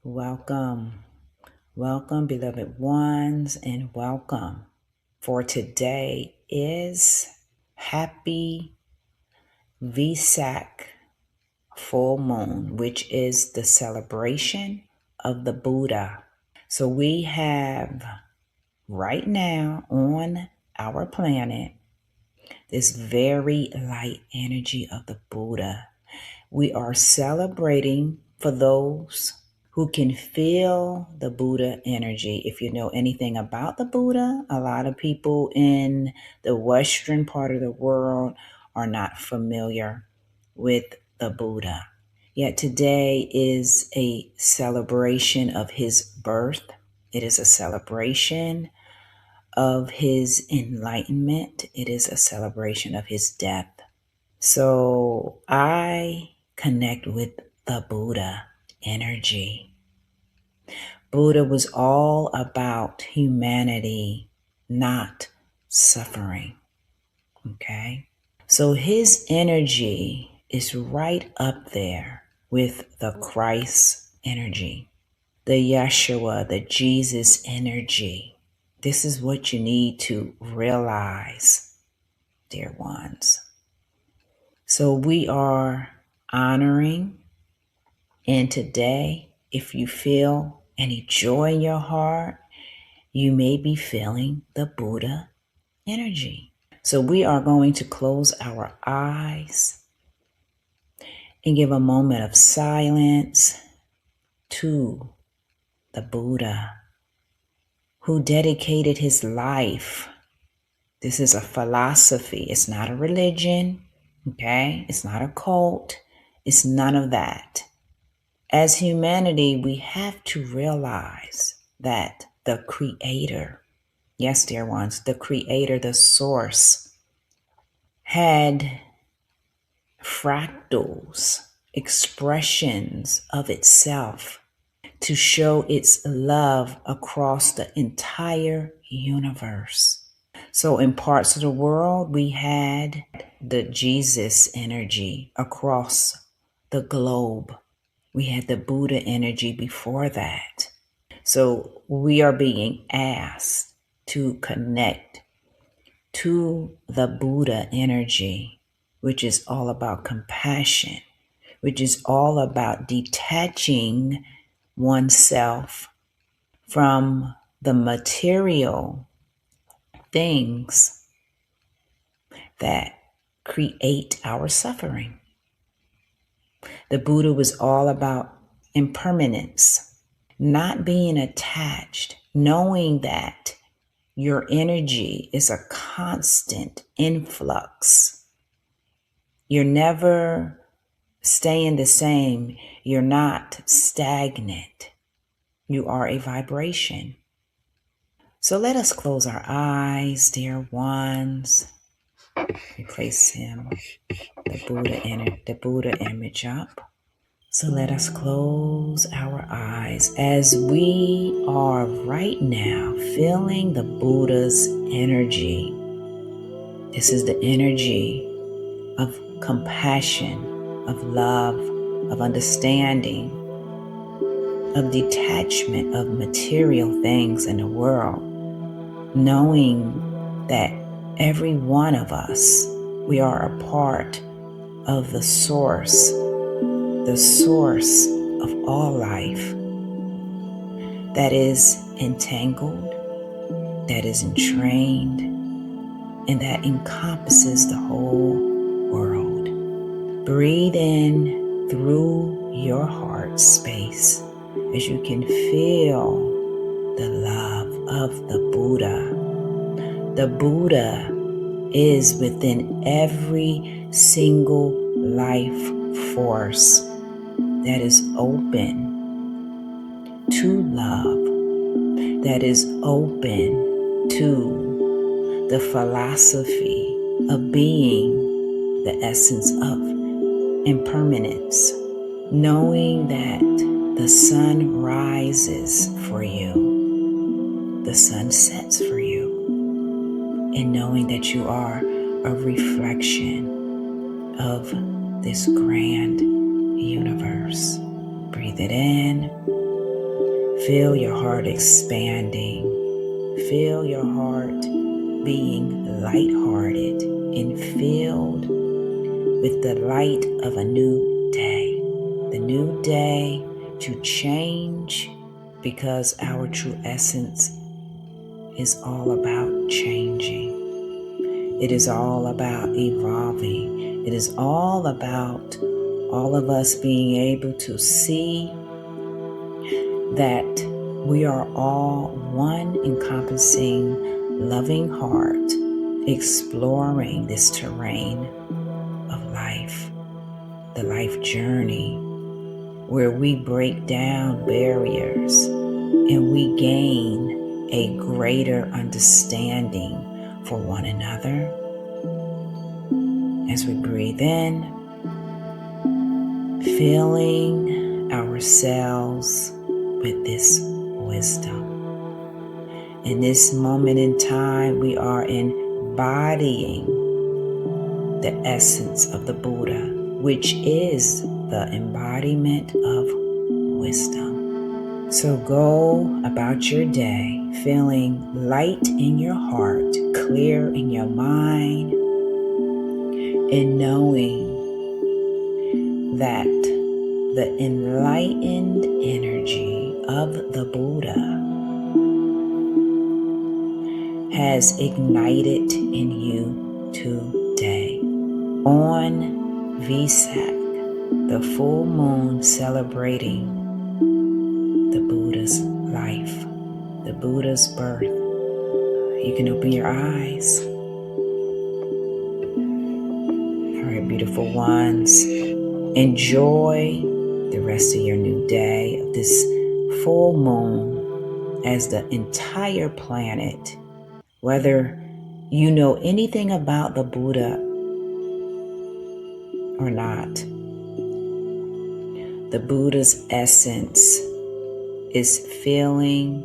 Welcome, welcome, beloved ones, and welcome. For today is Happy Vesak full moon, which is the celebration of the Buddha. So we have right now on our planet this very light energy of the Buddha. We are celebrating for those who can feel the Buddha energy. If you know anything about the Buddha, a lot of people in the Western part of the world are not familiar with the Buddha. Yet today is a celebration of his birth. It is a celebration of his enlightenment. It is a celebration of his death. So I connect with the Buddha energy. Buddha was all about humanity, not suffering. Okay? So his energy is right up there with the Christ energy, the Yeshua, the Jesus energy. This is what you need to realize, dear ones. So we are honoring, and today, if you feel any joy in your heart, you may be feeling the Buddha energy. So we are going to close our eyes and give a moment of silence to the Buddha who dedicated his life. This is a philosophy. It's not a religion, okay? It's not a cult. It's none of that. As humanity, we have to realize that the Creator, yes, dear ones, the Creator, the Source, had fractals, expressions of itself to show its love across the entire universe. So in parts of the world, we had the Jesus energy across the globe. We had the Buddha energy before that. So we are being asked to connect to the Buddha energy, which is all about compassion, which is all about detaching oneself from the material things that create our suffering. The Buddha was all about impermanence, not being attached, knowing that your energy is a constant influx. You're never staying the same. You're not stagnant. You are a vibration. So let us close our eyes, dear ones. We place him, the Buddha image up. So let us close our eyes as we are right now feeling the Buddha's energy. This is the energy of compassion, of love, of understanding, of detachment of material things in the world, knowing that every one of us, we are a part of the source of all life that is entangled, that is entrained, and that encompasses the whole world. Breathe in through your heart space as you can feel the love of the Buddha. The Buddha is within every single life force that is open to love, that is open to the philosophy of being the essence of impermanence, knowing that the sun rises for you, the sun sets for you, and knowing that you are a reflection of this grand universe. Breathe it in Feel your heart expanding. Feel your heart being lighthearted and filled with the light of a new day. The new day to change, because our true essence is all about changing. It is all about evolving. It is all about all of us being able to see that we are all one encompassing, loving heart, exploring this terrain of life, the life journey, where we break down barriers and we gain a greater understanding for one another. As we breathe in, filling ourselves with this wisdom. In this moment in time, we are embodying the essence of the Buddha, which is the embodiment of wisdom. So go about your day feeling light in your heart, clear in your mind, and knowing that the enlightened energy of the Buddha has ignited in you today. On Vesak, the full moon celebrating the Buddha's life, the Buddha's birth, you can open your eyes. All right, beautiful ones. Enjoy the rest of your new day, of this full moon, as the entire planet, whether you know anything about the Buddha or not, the Buddha's essence is filling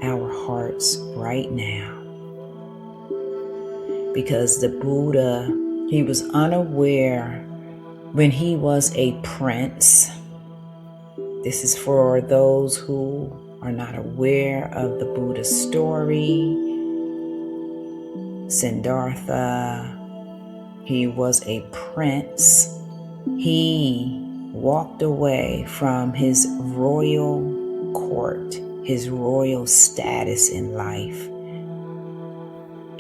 our hearts right now. Because the Buddha, he was unaware when he was a prince. This is for those who are not aware of the Buddha's story. Siddartha, he was a prince. He walked away from his royal court, his royal status in life,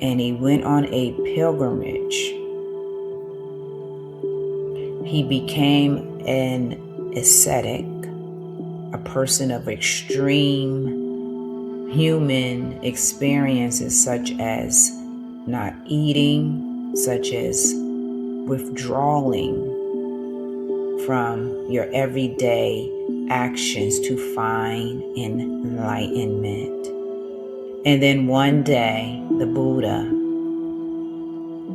and he went on a pilgrimage. He became an ascetic, a person of extreme human experiences, such as not eating, such as withdrawing from your everyday actions to find enlightenment. And then one day, the Buddha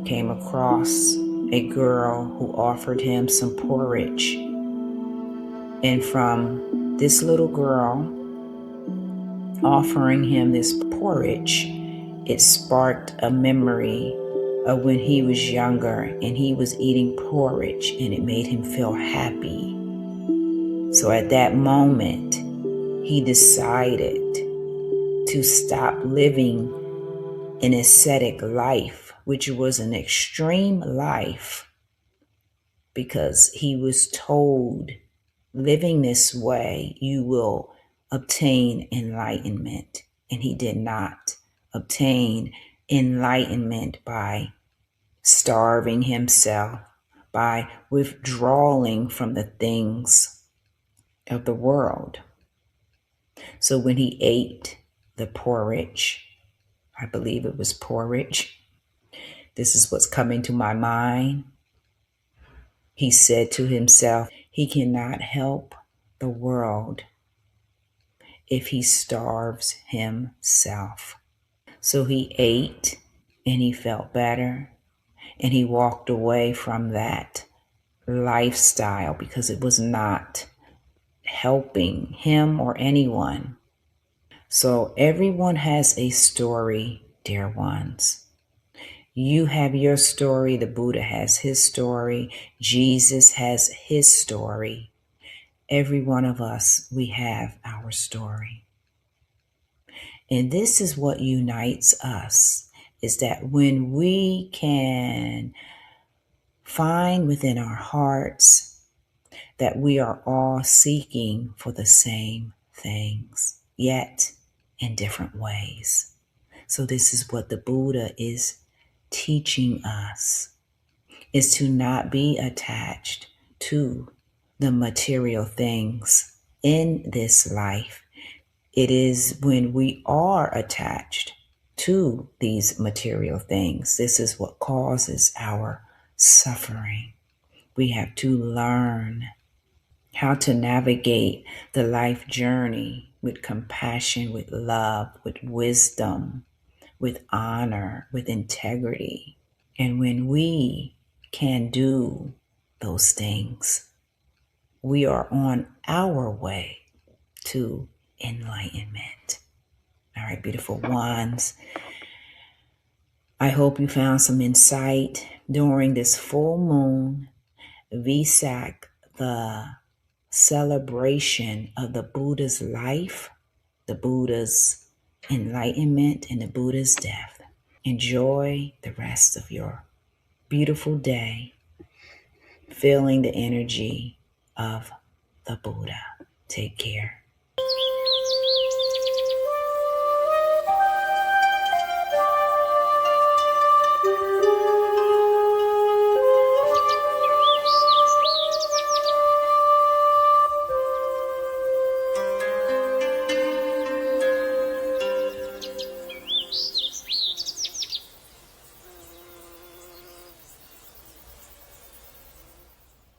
came across a girl who offered him some porridge. And from this little girl offering him this porridge, it sparked a memory of when he was younger and he was eating porridge, and it made him feel happy. So at that moment, he decided to stop living an ascetic life, which was an extreme life, because he was told, living this way, you will obtain enlightenment. And he did not obtain enlightenment by starving himself, by withdrawing from the things of the world. So when he ate the porridge, I believe it was porridge, this is what's coming to my mind. He said to himself, he cannot help the world if he starves himself. So he ate and he felt better, and he walked away from that lifestyle because it was not helping him or anyone. So everyone has a story, dear ones. You have your story. The Buddha has his story. Jesus has his story. Every one of us, we have our story. And this is what unites us, is that when we can find within our hearts that we are all seeking for the same things, yet in different ways. So this is what the Buddha is teaching us, is to not be attached to the material things in this life. It is when we are attached to these material things, this is what causes our suffering. We have to learn how to navigate the life journey with compassion, with love, with wisdom, with honor, with integrity. And when we can do those things, we are on our way to enlightenment. All right, beautiful ones. I hope you found some insight during this full moon, Vesak, the celebration of the Buddha's life, the Buddha's enlightenment, and the Buddha's death. Enjoy the rest of your beautiful day, feeling the energy of the Buddha. Take care.